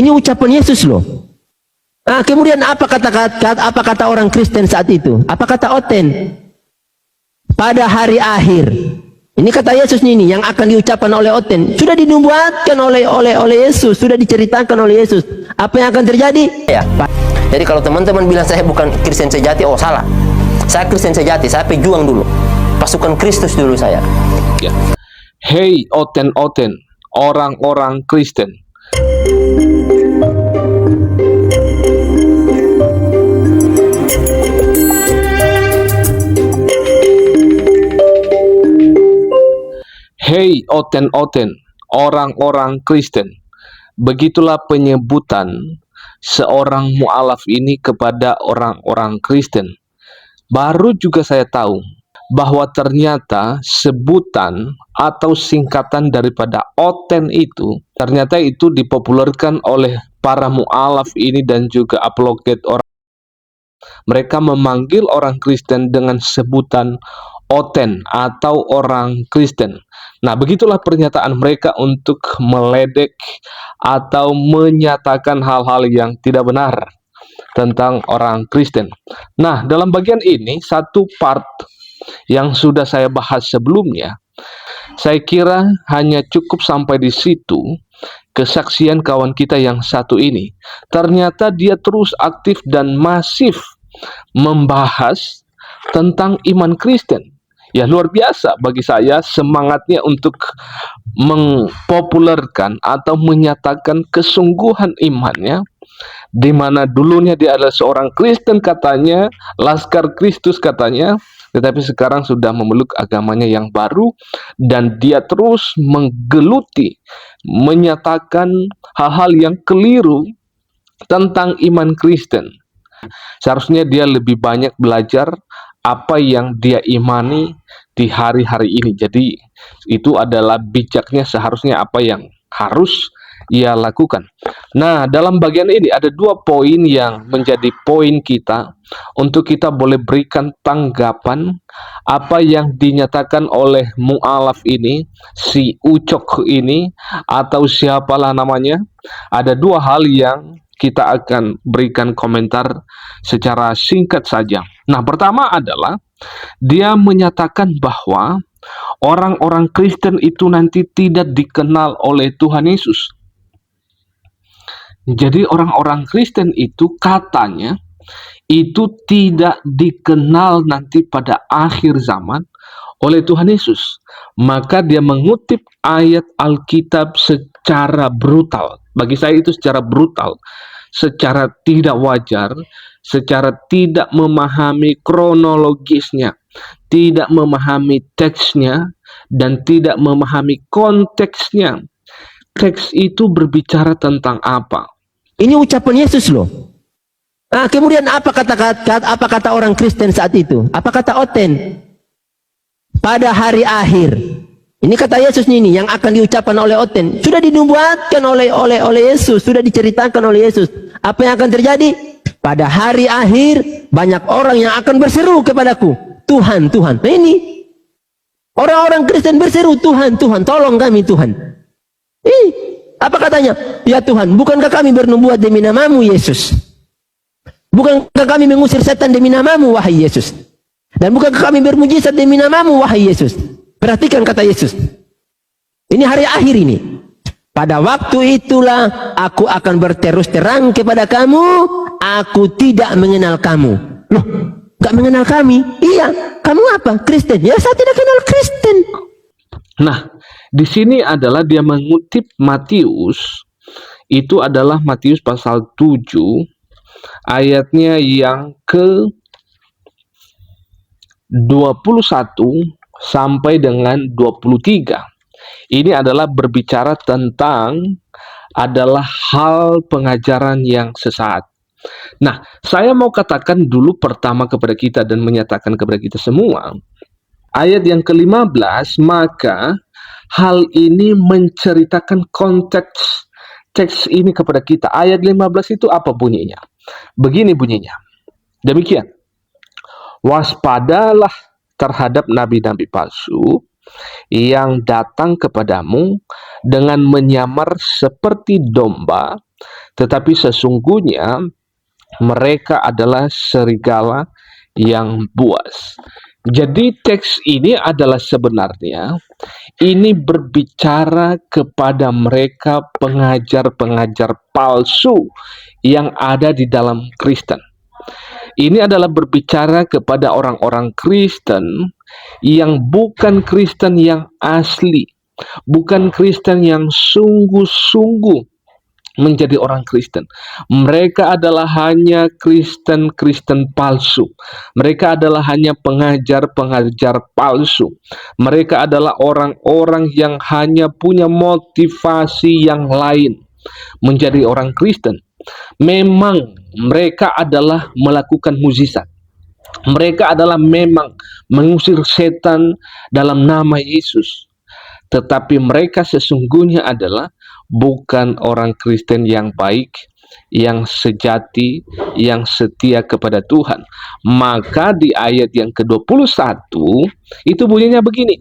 Ini ucapan Yesus loh. Nah, kemudian apa kata orang Kristen saat itu? Apa kata Oten? Pada hari akhir. Ini kata Yesus ini yang akan diucapkan oleh Oten. Sudah dinubuatkan oleh Yesus, sudah diceritakan oleh Yesus. Apa yang akan terjadi? Ya. Jadi kalau teman-teman bilang saya bukan Kristen sejati, oh salah. Saya Kristen sejati, saya pejuang dulu. Pasukan Kristus dulu saya. Ya. Hei Oten-Oten, orang-orang Kristen. Hei Oten-Oten, orang-orang Kristen. Begitulah penyebutan seorang mu'alaf ini kepada orang-orang Kristen. Baru juga saya tahu bahwa ternyata sebutan atau singkatan daripada Oten itu, ternyata itu dipopulerkan oleh para mu'alaf ini dan juga apologet orang. Mereka memanggil orang Kristen dengan sebutan Oten atau orang Kristen. Nah, begitulah pernyataan mereka untuk meledek atau menyatakan hal-hal yang tidak benar tentang orang Kristen. Nah, dalam bagian ini, satu part yang sudah saya bahas sebelumnya, saya kira hanya cukup sampai di situ. Kesaksian kawan kita yang satu ini, ternyata dia terus aktif dan masif membahas tentang iman Kristen. Ya, luar biasa bagi saya semangatnya untuk mempopulerkan atau menyatakan kesungguhan imannya, di mana dulunya dia adalah seorang Kristen katanya, Laskar Kristus katanya, tetapi sekarang sudah memeluk agamanya yang baru, dan dia terus menggeluti, menyatakan hal-hal yang keliru tentang iman Kristen. Seharusnya dia lebih banyak belajar apa yang dia imani di hari-hari ini. Jadi itu adalah bijaknya seharusnya apa yang harus ia lakukan. Nah, dalam bagian ini ada dua poin yang menjadi poin kita untuk kita boleh berikan tanggapan apa yang dinyatakan oleh mu'alaf ini, si Ucok ini, atau siapalah namanya. Ada dua hal yang kita akan berikan komentar secara singkat saja. Nah, pertama adalah dia menyatakan bahwa orang-orang Kristen itu nanti tidak dikenal oleh Tuhan Yesus. Jadi orang-orang Kristen itu katanya itu tidak dikenal nanti pada akhir zaman oleh Tuhan Yesus. Maka dia mengutip ayat Alkitab secara brutal. Bagi saya itu secara brutal, secara tidak wajar, secara tidak memahami kronologisnya, tidak memahami teksnya, dan tidak memahami konteksnya. Teks itu berbicara tentang apa? Ini ucapan Yesus loh. Nah, kemudian apa kata orang Kristen saat itu? Apa kata Oten? Pada hari akhir. Ini kata Yesus ini yang akan diucapkan oleh Oten. Sudah dinubuatkan oleh Yesus, sudah diceritakan oleh Yesus. Apa yang akan terjadi? Pada hari akhir banyak orang yang akan berseru kepadaku, Tuhan, Tuhan. Nah, ini orang-orang Kristen berseru, Tuhan, Tuhan, tolong kami Tuhan. Apa katanya? Ya Tuhan, bukankah kami bernubuat demi namamu Yesus? Bukankah kami mengusir setan demi namamu wahai Yesus? Dan bukankah kami bermujizat demi namamu wahai Yesus? Perhatikan kata Yesus. Ini hari akhir ini. Pada waktu itulah aku akan berterus terang kepada kamu, aku tidak mengenal kamu. Loh, gak mengenal kami? Iya, kamu apa? Kristen? Ya, saya tidak kenal Kristen. Nah, di sini adalah dia mengutip Matius, itu adalah Matius pasal 7, ayatnya yang ke 21 sampai dengan 23. Ini adalah berbicara tentang adalah hal pengajaran yang sesat. Nah, saya mau katakan dulu pertama kepada kita dan menyatakan kepada kita semua, ayat yang ke-15, maka hal ini menceritakan konteks teks ini kepada kita. Ayat 15 itu apa bunyinya? Begini bunyinya. Demikian. Waspadalah terhadap nabi-nabi palsu yang datang kepadamu dengan menyamar seperti domba, tetapi sesungguhnya mereka adalah serigala yang buas. Jadi teks ini adalah sebenarnya ini berbicara kepada mereka pengajar-pengajar palsu yang ada di dalam Kristen. Ini adalah berbicara kepada orang-orang Kristen yang bukan Kristen yang asli, bukan Kristen yang sungguh-sungguh menjadi orang Kristen. Mereka adalah hanya Kristen-Kristen palsu. Mereka adalah hanya pengajar-pengajar palsu. Mereka adalah orang-orang yang hanya punya motivasi yang lain menjadi orang Kristen. Memang mereka adalah melakukan mukjizat. Mereka adalah memang mengusir setan dalam nama Yesus. Tetapi mereka sesungguhnya adalah bukan orang Kristen yang baik, yang sejati, yang setia kepada Tuhan. Maka di ayat yang ke-21 itu bunyinya begini.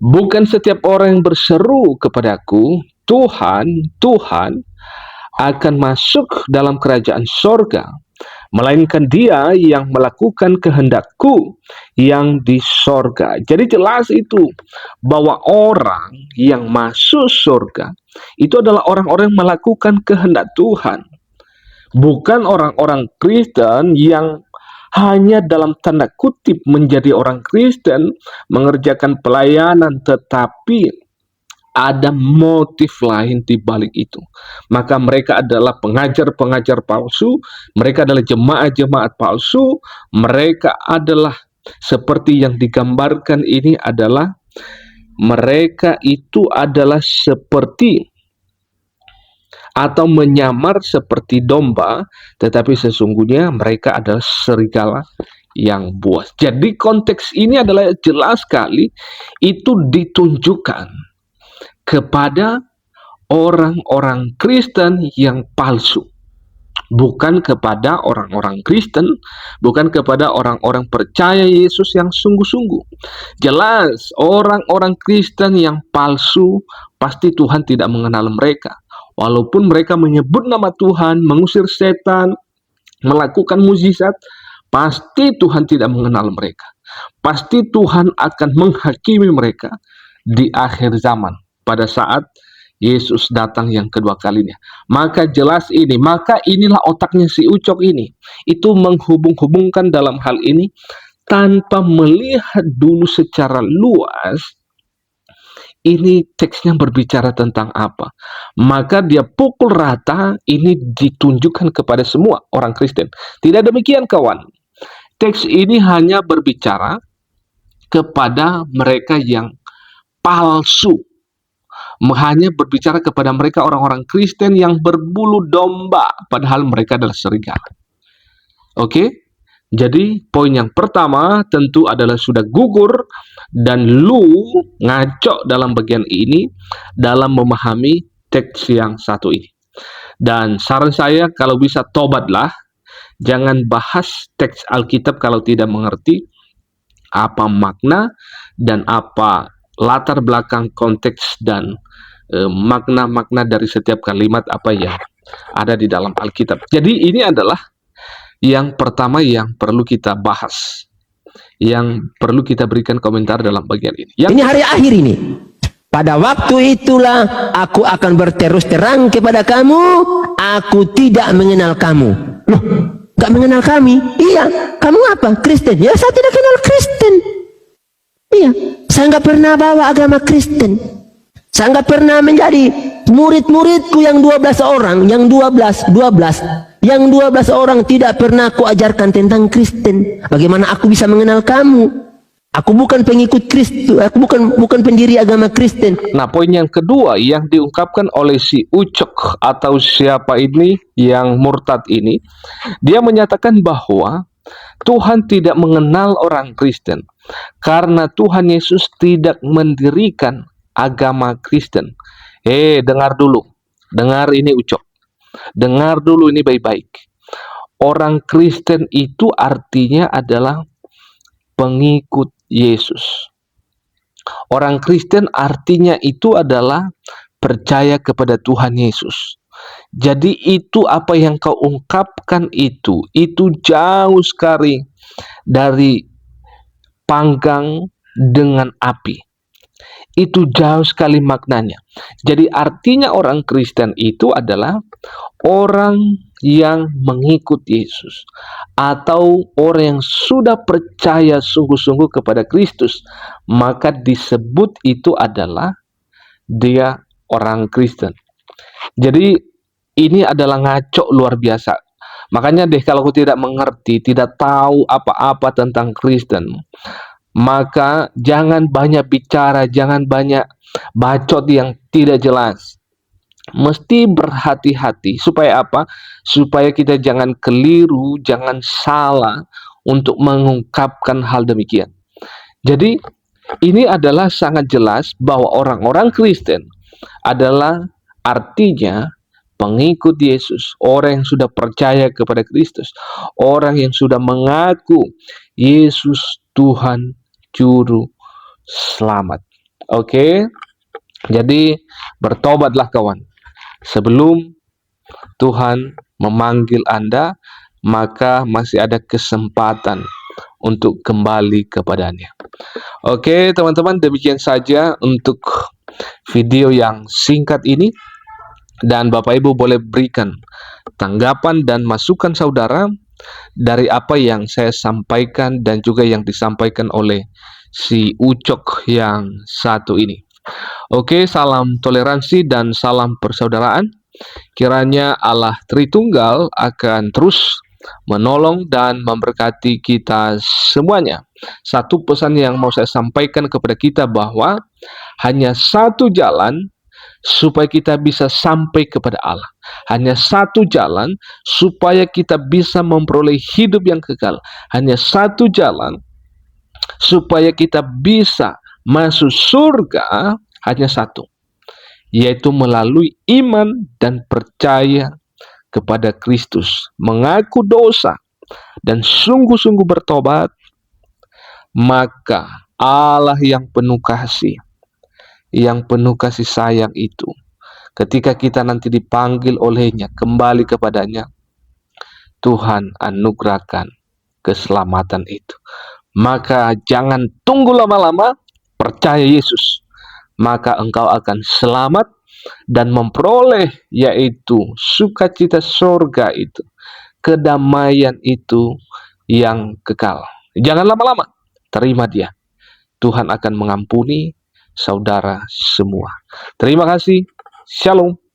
Bukan setiap orang yang berseru kepadaku, Tuhan, Tuhan, akan masuk dalam kerajaan sorga, melainkan dia yang melakukan kehendakku yang di sorga. Jadi jelas itu bahwa orang yang masuk sorga itu adalah orang-orang yang melakukan kehendak Tuhan, bukan orang-orang Kristen yang hanya dalam tanda kutip menjadi orang Kristen, mengerjakan pelayanan, tetapi ada motif lain di balik itu. Maka mereka adalah pengajar-pengajar palsu, mereka adalah jemaat-jemaat palsu, mereka adalah seperti yang digambarkan ini adalah mereka itu adalah seperti atau menyamar seperti domba, tetapi sesungguhnya mereka adalah serigala yang buas. Jadi konteks ini adalah jelas sekali itu ditunjukkan kepada orang-orang Kristen yang palsu, bukan kepada orang-orang Kristen, bukan kepada orang-orang percaya Yesus yang sungguh-sungguh. Jelas orang-orang Kristen yang palsu pasti Tuhan tidak mengenal mereka. Walaupun mereka menyebut nama Tuhan, mengusir setan, melakukan mukjizat, pasti Tuhan tidak mengenal mereka. Pasti Tuhan akan menghakimi mereka di akhir zaman, pada saat Yesus datang yang kedua kalinya. Maka jelas ini, maka inilah otaknya si Ucok ini. Itu menghubung-hubungkan dalam hal ini tanpa melihat dulu secara luas ini teksnya berbicara tentang apa. Maka dia pukul rata ini ditunjukkan kepada semua orang Kristen. Tidak demikian kawan. Teks ini hanya berbicara kepada mereka yang palsu. Hanya berbicara kepada mereka orang-orang Kristen yang berbulu domba, padahal mereka adalah serigala. Oke? Jadi poin yang pertama tentu adalah sudah gugur dan lu ngaco dalam bagian ini dalam memahami teks yang satu ini. Dan saran saya kalau bisa tobatlah, jangan bahas teks Alkitab kalau tidak mengerti apa makna dan apa latar belakang konteks dan makna-makna dari setiap kalimat apa yang ada di dalam Alkitab. Jadi ini adalah yang pertama yang perlu kita bahas, yang perlu kita berikan komentar dalam bagian ini. Ini hari akhir ini. Pada waktu itulah aku akan berterus terang kepada kamu, aku tidak mengenal kamu. Loh, gak mengenal kami? Iya, kamu apa? Kristen? Ya, saya tidak kenal Kristen. Iya, saya nggak pernah bawa agama Kristen. Saya nggak pernah menjadi murid-muridku yang 12 orang, yang 12 orang tidak pernah aku ajarkan tentang Kristen. Bagaimana aku bisa mengenal kamu? Aku bukan pengikut Kristus, aku bukan pendiri agama Kristen. Nah, poin yang kedua yang diungkapkan oleh si Ucok atau siapa ini yang murtad ini, dia menyatakan bahwa Tuhan tidak mengenal orang Kristen karena Tuhan Yesus tidak mendirikan agama Kristen. Dengar dulu. Dengar ini Ucok. Dengar dulu ini baik-baik. Orang Kristen itu artinya adalah pengikut Yesus. Orang Kristen artinya itu adalah percaya kepada Tuhan Yesus. Jadi itu apa yang kau ungkapkan itu jauh sekali dari panggang dengan api. Itu jauh sekali maknanya. Jadi artinya orang Kristen itu adalah orang yang mengikut Yesus atau orang yang sudah percaya sungguh-sungguh kepada Kristus, maka disebut itu adalah dia orang Kristen. Jadi ini adalah ngaco luar biasa. Makanya deh kalau aku tidak mengerti, tidak tahu apa-apa tentang Kristen, maka jangan banyak bicara, jangan banyak bacot yang tidak jelas. Mesti berhati-hati supaya apa? Supaya kita jangan keliru, jangan salah untuk mengungkapkan hal demikian. Jadi ini adalah sangat jelas bahwa orang-orang Kristen adalah artinya pengikut Yesus, orang yang sudah percaya kepada Kristus, orang yang sudah mengaku Yesus Tuhan Juru Selamat. Oke, jadi bertobatlah kawan. Sebelum Tuhan memanggil Anda, maka masih ada kesempatan untuk kembali kepadanya. Oke, teman-teman, demikian saja untuk video yang singkat ini. Dan Bapak Ibu boleh berikan tanggapan dan masukan saudara dari apa yang saya sampaikan dan juga yang disampaikan oleh si Ucok yang satu ini. Oke, salam toleransi dan salam persaudaraan. Kiranya Allah Tritunggal akan terus menolong dan memberkati kita semuanya. Satu pesan yang mau saya sampaikan kepada kita bahwa hanya satu jalan supaya kita bisa sampai kepada Allah. Hanya satu jalan supaya kita bisa memperoleh hidup yang kekal. Hanya satu jalan supaya kita bisa masuk surga, hanya satu, yaitu melalui iman dan percaya kepada Kristus, mengaku dosa dan sungguh-sungguh bertobat, maka Allah yang penuh kasih, yang penuh kasih sayang itu, ketika kita nanti dipanggil olehnya kembali kepadanya, Tuhan anugerahkan keselamatan itu. Maka jangan tunggu lama-lama, percaya Yesus, maka engkau akan selamat dan memperoleh yaitu sukacita surga itu, kedamaian itu yang kekal. Jangan lama-lama, terima dia. Tuhan akan mengampuni saudara semua. Terima kasih. Shalom.